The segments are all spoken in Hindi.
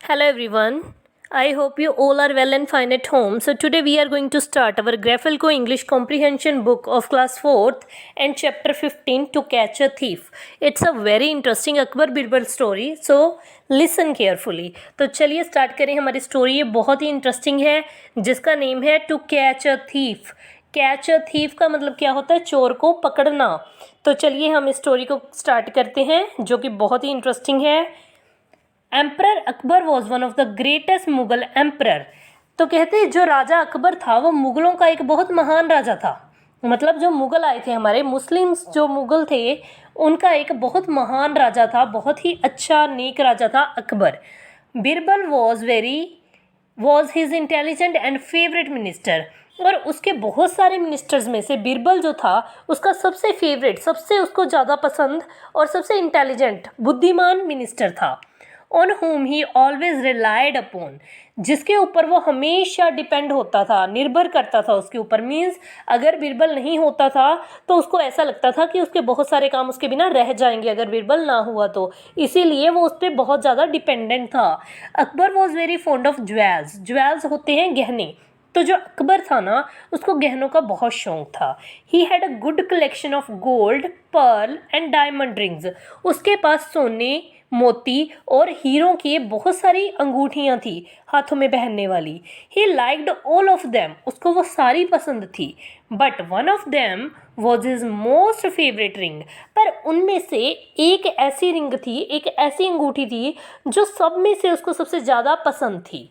Hello everyone. I hope you all are well and fine at home. So today we are going to start our Graphical English Comprehension book of class 4th and chapter 15 To Catch a Thief. It's a very interesting Akbar Birbal story. So listen carefully. तो चलिए स्टार्ट करें हमारी स्टोरी. ये बहुत ही इंटरेस्टिंग है जिसका नेम है to catch a thief. Catch a thief का मतलब क्या होता है? चोर को पकड़ना. तो चलिए हम इस स्टोरी को स्टार्ट करते हैं जो कि बहुत ही इंटरेस्टिंग है. Emperor Akbar was one of the greatest Mughal emperor. तो कहते हैं जो राजा अकबर था वो मुगलों का एक बहुत महान राजा था. मतलब जो मुगल आए थे, हमारे मुस्लिम्स जो मुगल थे, उनका एक बहुत महान राजा था. बहुत ही अच्छा नेक राजा था Akbar. Birbal was his intelligent and favourite minister. और उसके बहुत सारे मिनिस्टर्स में से बिरबल जो था उसका सबसे फेवरेट, सबसे उसको ज़्यादा पसंद और सबसे इंटेलिजेंट, बुद्धिमान मिनिस्टर था. On whom he always relied upon, जिसके ऊपर वो हमेशा डिपेंड होता था, निर्भर करता था उसके ऊपर. मीन्स अगर बिरबल नहीं होता था तो उसको ऐसा लगता था कि उसके बहुत सारे काम उसके बिना रह जाएंगे अगर बिरबल ना हुआ तो. इसीलिए वो उस पर बहुत ज़्यादा डिपेंडेंट था. Akbar was very fond of jewels. Jewels होते हैं गहने. तो जो अकबर था ना उसको गहनों का बहुत शौक था. ही had a good collection of gold, Perl and diamond rings. उसके पास सोने, मोती और हीरों की बहुत सारी अंगूठियां थी हाथों में पहनने वाली. He liked all of them. उसको वो सारी पसंद थी. But one of them was his most favourite ring. पर उनमें से एक ऐसी रिंग थी, एक ऐसी अंगूठी थी जो सब में से उसको सबसे ज़्यादा पसंद थी.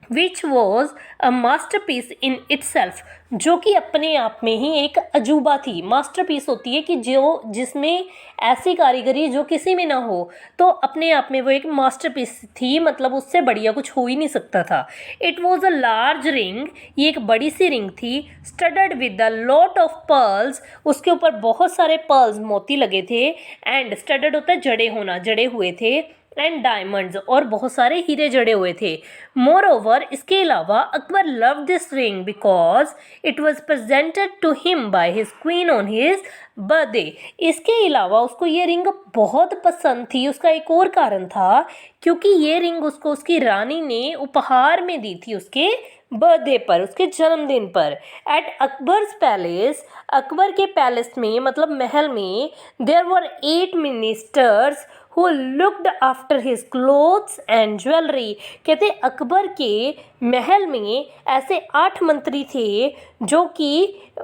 Which was a masterpiece in itself. जो कि अपने आप में ही एक अजूबा थी. मास्टरपीस होती है कि जो जिसमें ऐसी कारीगरी जो किसी में ना हो, तो अपने आप में वो एक मास्टरपीस थी. मतलब उससे बढ़िया कुछ हो ही नहीं सकता था. It was a large ring. ये एक बड़ी सी रिंग थी. Studded with a lot of pearls. उसके ऊपर बहुत सारे पर्ल्स, मोती लगे थे. एंड स्टडड होता है जड़े होना, जड़े हुए थे. एंड डायमंड्स, और बहुत सारे हीरे जड़े हुए थे. मोर ओवर, इसके अलावा Akbar love this ring because it was presented to him by his queen on his birthday. इसके अलावा उसको ये रिंग बहुत पसंद थी. उसका एक और कारण था क्योंकि ये रिंग उसको उसकी रानी ने उपहार में दी थी उसके बर्थडे पर, उसके जन्मदिन पर. एट अकबर्स पैलेस, अकबर के पैलेस में मतलब महल में, there were 8 ministers who looked after his clothes and jewelry. कहते अकबर के महल में ऐसे 8 मंत्री थे जो कि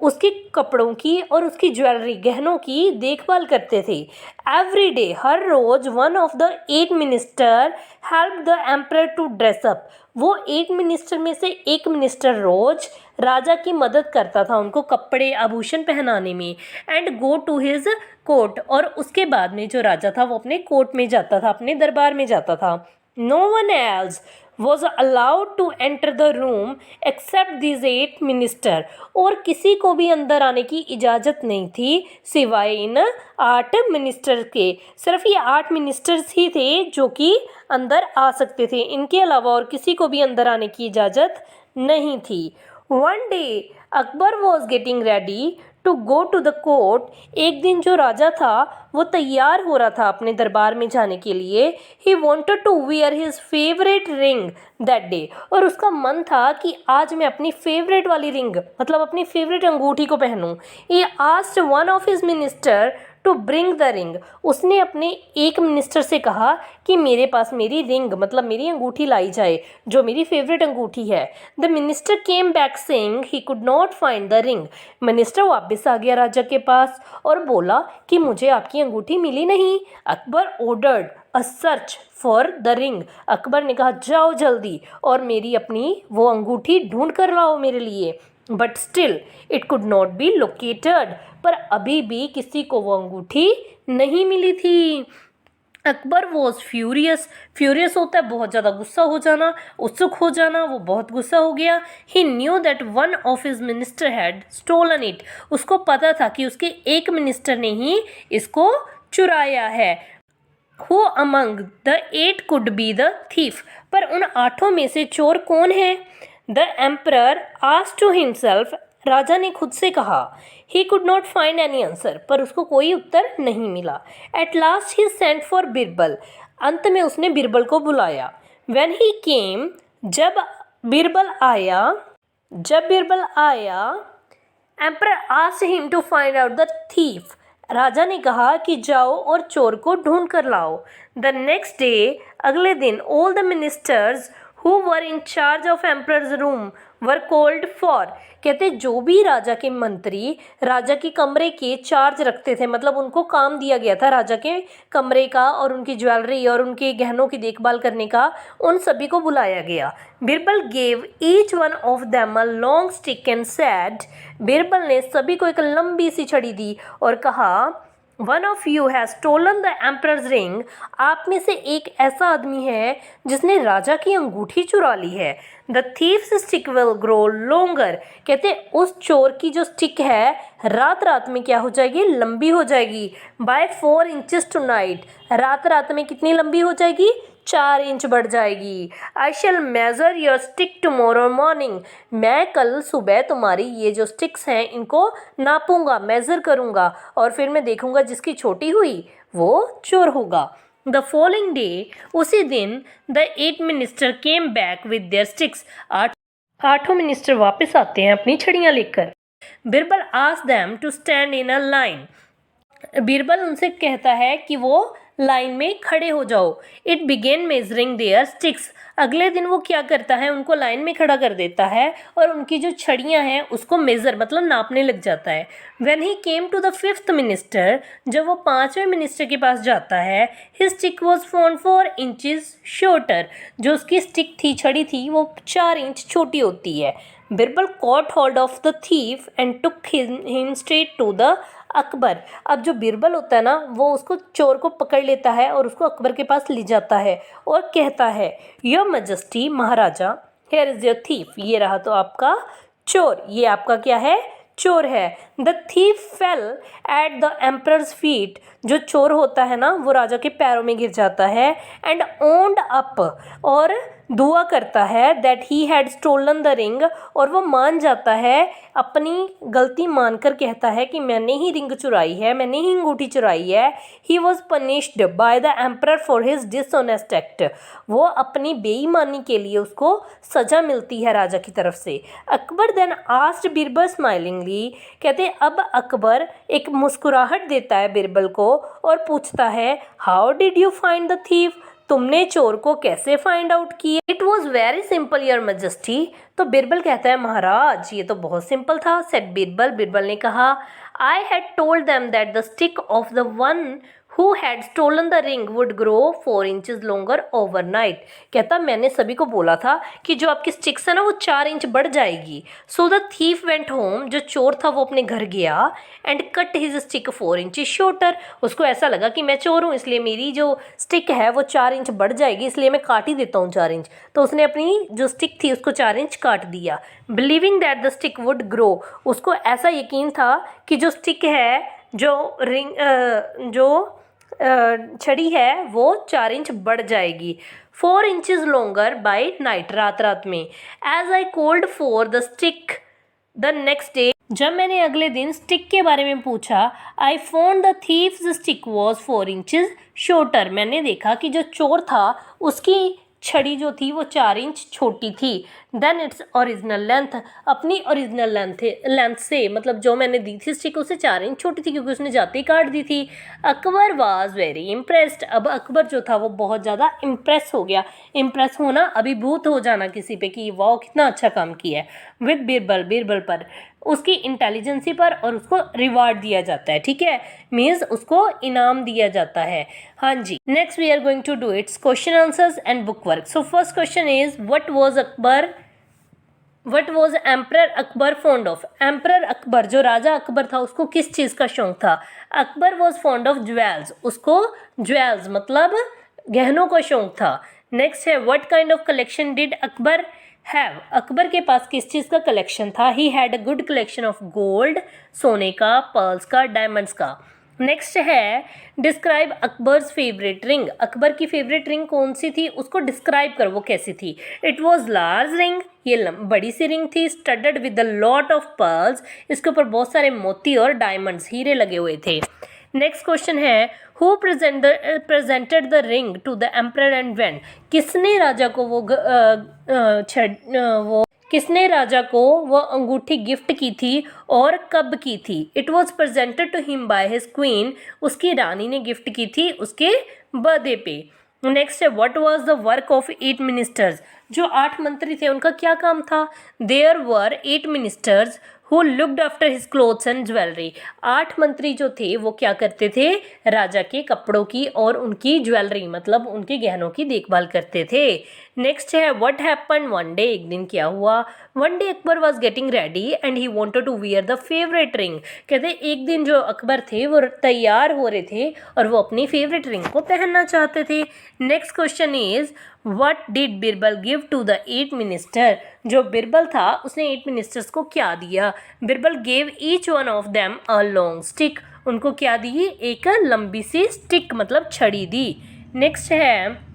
उसके कपड़ों की और उसकी ज्वेलरी, गहनों की देखभाल करते थे. एवरी डे, हर रोज, one of the 8 minister help the emperor to dress up. वो 8 मिनिस्टर में से एक मिनिस्टर रोज राजा की मदद करता था उनको कपड़े आभूषण पहनाने में. And go to his court. और उसके बाद में जो राजा था वो अपने कोर्ट में जाता था, अपने दरबार में जाता था. No one else was allowed to enter the room except this 8 minister. और किसी को भी अंदर आने की इजाज़त नहीं थी सिवाय इन 8 मिनिस्टर के. सिर्फ ये 8 मिनिस्टर्स ही थे जो कि अंदर आ सकते थे. इनके अलावा और किसी को भी अंदर आने की इजाज़त नहीं थी. One day Akbar was getting ready to go to the court. एक दिन जो राजा था वो तैयार हो रहा था अपने दरबार में जाने के लिए. He wanted to wear his favourite ring that day. और उसका मन था कि आज मैं अपनी फेवरेट वाली रिंग, मतलब अपनी फेवरेट अंगूठी को पहनूं. He asked one of his minister to bring the ring. उसने अपने एक मिनिस्टर से कहा कि मेरे पास मेरी रिंग, मतलब मेरी अंगूठी लाई जाए जो मेरी फेवरेट अंगूठी है. The minister came back saying he could not find the ring. Minister वापस आ गया राजा के पास और बोला कि मुझे आपकी अंगूठी मिली नहीं. Akbar ordered a search for the ring. Akbar ने कहा जाओ जल्दी और मेरी अपनी वो अंगूठी ढूंढ कर लाओ मेरे लिए. But still it could not be located. पर अभी भी किसी को वो अंगूठी नहीं मिली थी. Akbar was furious. फ्यूरियस होता है बहुत ज़्यादा गुस्सा हो जाना, उत्सुक हो जाना. वो बहुत गुस्सा हो गया. He knew that one of his minister had stolen it. उसको पता था कि उसके एक मिनिस्टर ने ही इसको चुराया है. Who among the 8 could be the thief. पर उन 8 में से चोर कौन है? The emperor asked to himself. राजा ने खुद से कहा. He could not find any answer. पर उसको कोई उत्तर नहीं मिला. At last he sent for Birbal. अंत में उसने बिरबल को बुलाया. व्हेन ही केम, जब बीरबल आया, emperor asked him to find out the thief. राजा ने कहा कि जाओ और चोर को ढूंढ कर लाओ। द नेक्स्ट डे, अगले दिन, all the ministers who were in charge of emperors room were called for. कहते जो भी राजा के मंत्री राजा के कमरे के चार्ज रखते थे, मतलब उनको काम दिया गया था राजा के कमरे का और उनकी ज्वेलरी और उनके गहनों की देखभाल करने का, उन सभी को बुलाया गया। Birbal gave each one of them a long stick and said, Birbal ने सभी को एक लंबी सी छड़ी दी और कहा, one of you has stolen the emperor's ring. आप में से एक ऐसा आदमी है जिसने राजा की अंगूठी चुरा ली है। The thieves stick will grow longer. कहते उस चोर की जो स्टिक है रात रात में क्या हो जाएगी, लंबी हो जाएगी। बाय 4 इंचेस टू नाइट, रात रात में कितनी लंबी हो जाएगी, 4 इंच बढ़ जाएगी। I shall measure your stick tomorrow morning. मैं कल सुबह तुम्हारी ये जो स्टिक्स हैं इनको नापूंगा, मेजर करूंगा और फिर मैं देखूंगा जिसकी छोटी हुई वो चोर होगा। द फॉलोइंग डे, उसी दिन, the 8 minister came back with their sticks. आठों मिनिस्टर वापस आते हैं अपनी छड़ियां लेकर। Birbal asked them to stand in a line. Birbal उनसे कहता है कि वो लाइन में खड़े हो जाओ। It began measuring their sticks. अगले दिन वो क्या करता है, उनको लाइन में खड़ा कर देता है और उनकी जो छड़ियां हैं उसको मेजर मतलब नापने लग जाता है। When he came to the 5th minister, जब वो 5वें मिनिस्टर के पास जाता है, his stick was 4 inches shorter. जो उसकी स्टिक थी, छड़ी थी, वो 4 इंच छोटी होती है। Birbal caught hold of the thief and took him straight to the Akbar. अब जो बीरबल होता है ना, वो उसको चोर को पकड़ लेता है और उसको अकबर के पास ले जाता है और कहता है, your majesty, Maharaja, here is your thief. ये रहा तो आपका चोर, ये आपका क्या है, चोर है। The thief fail at the emperor's feet. जो चोर होता है ना वो राजा के पैरों में गिर जाता है। एंड ओन्ड अप, और दुआ करता है that he had stolen the ring, और वो मान जाता है, अपनी गलती मानकर कहता है कि मैंने ही रिंग चुराई है, मैंने ही अंगूठी चुराई है। He was punished by the emperor for his dishonest act. वो अपनी बेईमानी के लिए उसको सजा मिलती है राजा की तरफ से। Akbar then asked Birbal smilingly. कहते अब अकबर एक मुस्कुराहट देता है बीरबल को और पूछता है, how did you find the thief. तुमने चोर को कैसे फाइंड आउट किया। It was very simple your majesty. तो बीरबल कहता है, महाराज ये तो बहुत सिंपल था। सेड बीरबल, बीरबल ने कहा, I had told them that the stick of the one who had stolen the ring would grow 4 inches longer overnight। कहता मैंने सभी को बोला था कि जो आपकी स्टिक्स है ना वो 4 इंच बढ़ जाएगी। So the thief went home, जो चोर था वो अपने घर गया, and cut his stick 4 inches shorter. उसको ऐसा लगा कि मैं चोर हूँ इसलिए मेरी जो स्टिक है वो 4 इंच बढ़ जाएगी, इसलिए मैं काट ही देता हूँ 4 इंच। तो उसने अपनी जो स्टिक थी उसको 4 इंच काट दिया। Believing that the stick would grow, उसको ऐसा यकीन था कि जो स्टिक है, जो रिंग जो छड़ी है वो 4 इंच बढ़ जाएगी। 4 इंचेस लॉन्गर बाय नाइट, रात रात में। As I called for the stick the next day, जब मैंने अगले दिन स्टिक के बारे में पूछा, I found the thief's stick was 4 inches shorter. मैंने देखा कि जो चोर था उसकी छड़ी जो थी वो 4 इंच छोटी थी। देन इट्स ओरिजिनल लेंथ, अपनी ओरिजिनल लेंथ से, मतलब जो मैंने दी थी स्टिक उससे 4 इंच छोटी थी क्योंकि उसने जाते ही काट दी थी। Akbar was very impressed. अब अकबर जो था वो बहुत ज़्यादा इम्प्रेस हो गया। इम्प्रेस होना, अभिभूत हो जाना किसी पे कि वाह कितना अच्छा काम किया है। विद बीरबल, बीरबल पर, उसकी इंटेलिजेंसी पर, और उसको रिवार्ड दिया जाता है। ठीक है, मीन्स उसको इनाम दिया जाता है। हाँ जी, next we are going to do its question answers and book work. So first question is, what was emperor Akbar fond of. Emperor Akbar, जो राजा अकबर था, उसको किस चीज़ का शौक था। Akbar was fond of jewels, उसको ज्वेल्स मतलब गहनों का शौक था। नेक्स्ट है, what kind of collection did Akbar have. Akbar के पास किस चीज़ का कलेक्शन था। ही had a good collection of gold, सोने का, पर्ल्स का, डायमंड्स का। नेक्स्ट है, describe Akbar's favourite ring. Akbar की फेवरेट रिंग कौन सी थी, उसको डिस्क्राइब कर, वो कैसी थी। इट वॉज लार्ज रिंग, ये बड़ी सी रिंग थी। Studded with a lot of pearls, इसके ऊपर बहुत सारे मोती और डायमंड्स, हीरे लगे हुए थे। नेक्स्ट क्वेश्चन है who presented the ring to the emperor and when, किसने राजा को किसने राजा को वो अंगूठी गिफ्ट की थी और कब की थी। It was presented to him by his queen, उसकी रानी ने गिफ्ट की थी उसके बर्थडे पे। नेक्स्ट है what was the work of 8 ministers, जो 8 मंत्री थे उनका क्या काम था। There were 8 ministers who looked after his clothes and jewellery, 8 मंत्री जो थे वो क्या करते थे, राजा के कपड़ों की और उनकी ज्वेलरी मतलब उनके गहनों की देखभाल करते थे। नेक्स्ट है व्हाट हैपन वन डे, एक दिन क्या हुआ। One day Akbar was getting ready and he wanted to wear the favourite ring, कहते एक दिन जो अकबर थे वो तैयार हो रहे थे और वो अपनी फेवरेट रिंग को पहनना चाहते थे। Next question is what did Birbal give to the 8 minister, जो बिरबल था उसने 8 मिनिस्टर्स को क्या दिया। Birbal gave each one of them a long stick, उनको क्या दी, एक लंबी सी स्टिक मतलब छड़ी दी। नेक्स्ट है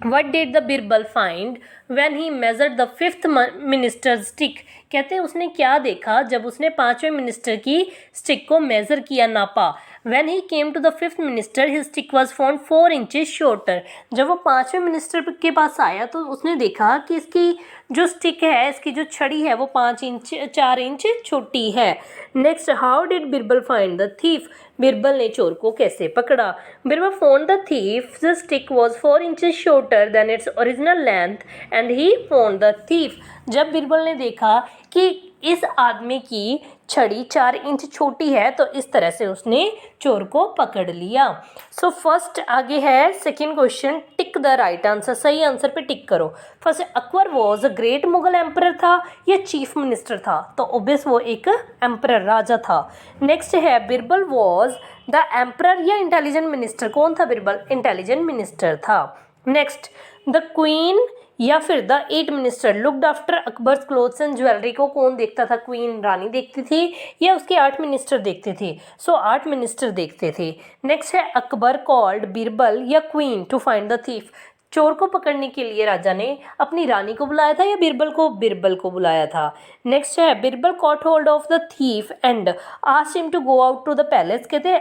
What did the Birbal find when he measured the 5th minister's stick, कहते हैं उसने क्या देखा जब उसने 5वें मिनिस्टर की स्टिक को मेजर किया, नापा। When he came to the 5th minister his stick was found 4 inches shorter, जब वो 5वें मिनिस्टर के पास आया तो उसने देखा कि इसकी जो स्टिक है, इसकी जो छड़ी है वो 4 इंच छोटी है। Next how did Birbal find the thief, Birbal ने चोर को कैसे पकड़ा। Birbal found the thief, the stick was 4 inches shorter than its original length and he found the thief, जब बिरबल ने देखा कि इस आदमी की छड़ी 4 इंच छोटी है तो इस तरह से उसने चोर को पकड़ लिया। सो फर्स्ट आगे है second question, tick the right answer, सही आंसर पे टिक करो। First Akbar was a great Mughal emperor था या चीफ मिनिस्टर था, तो ऑब्वियस वो एक एम्परर राजा था। नेक्स्ट है बिरबल वॉज द एम्परर या इंटेलिजेंट मिनिस्टर, कौन था बिरबल, इंटेलिजेंट मिनिस्टर था। नेक्स्ट द क्वीन या फिर the 8 minister looked after Akbar's clothes and jewellery को कौन देखता था, क्वीन रानी देखती थी या उसके 8 मिनिस्टर देखते थे, सो 8 मिनिस्टर देखते थे। नेक्स्ट है अकबर कॉल्ड बिरबल या queen to find the thief, चोर को पकड़ने के लिए राजा ने अपनी रानी को बुलाया था या बिरबल को बुलाया था। नेक्स्ट है Birbal caught hold of the thief and asked him to go out to the palace, कहते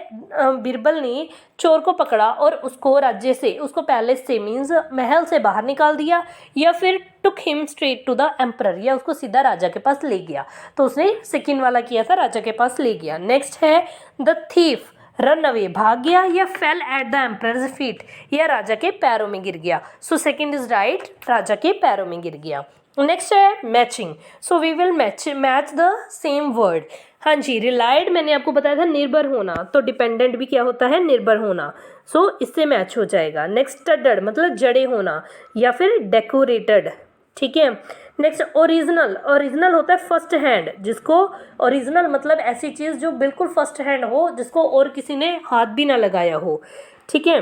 बिरबल ने चोर को पकड़ा और उसको राज्य से, उसको पैलेस से मीन्स महल से बाहर निकाल दिया या फिर took him straight to the emperor, या उसको सीधा राजा के पास ले गया, तो उसने सेकंड वाला किया था, राजा के पास ले गया। नेक्स्ट है द थीफ रन अवे, भाग गया या fell at the emperor's feet, या राजा के पैरों में गिर गया, सो सेकंड इज राइट, राजा के पैरों में गिर गया। नेक्स्ट है matching, so we will match the same word. हाँ जी, रिलाइड मैंने आपको बताया था निर्भर होना, तो डिपेंडेंट भी क्या होता है, निर्भर होना, सो इससे मैच हो जाएगा। नेक्स्ट स्टडड मतलब जड़े होना या फिर डेकोरेटेड, ठीक है। नेक्स्ट ओरिजिनल होता है फर्स्ट हैंड, जिसको ओरिजिनल मतलब ऐसी चीज़ जो बिल्कुल फर्स्ट हैंड हो, जिसको और किसी ने हाथ भी ना लगाया हो, ठीक है।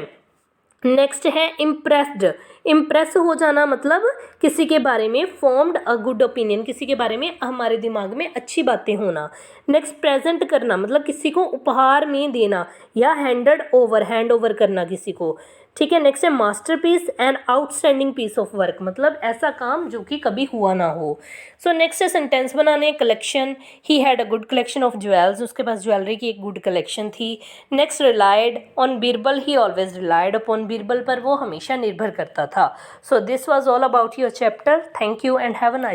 नेक्स्ट है इम्प्रेस्ड, इम्प्रेस हो जाना मतलब किसी के बारे में फॉर्म्ड अ गुड ओपिनियन, किसी के बारे में हमारे दिमाग में अच्छी बातें होना। नेक्स्ट प्रेजेंट करना मतलब किसी को उपहार में देना या हैंड ओवर करना किसी को, ठीक है। नेक्स्ट है masterpiece and outstanding piece of work, मतलब ऐसा काम जो कि कभी हुआ ना हो। सो नेक्स्ट है सेंटेंस बनाने, collection, he had a good collection of jewels, उसके पास ज्वेलरी की एक गुड कलेक्शन थी। Next relied on Birbal, he always relied upon Birbal, पर वो हमेशा निर्भर करता था। So this was all about your chapter, thank you and have a nice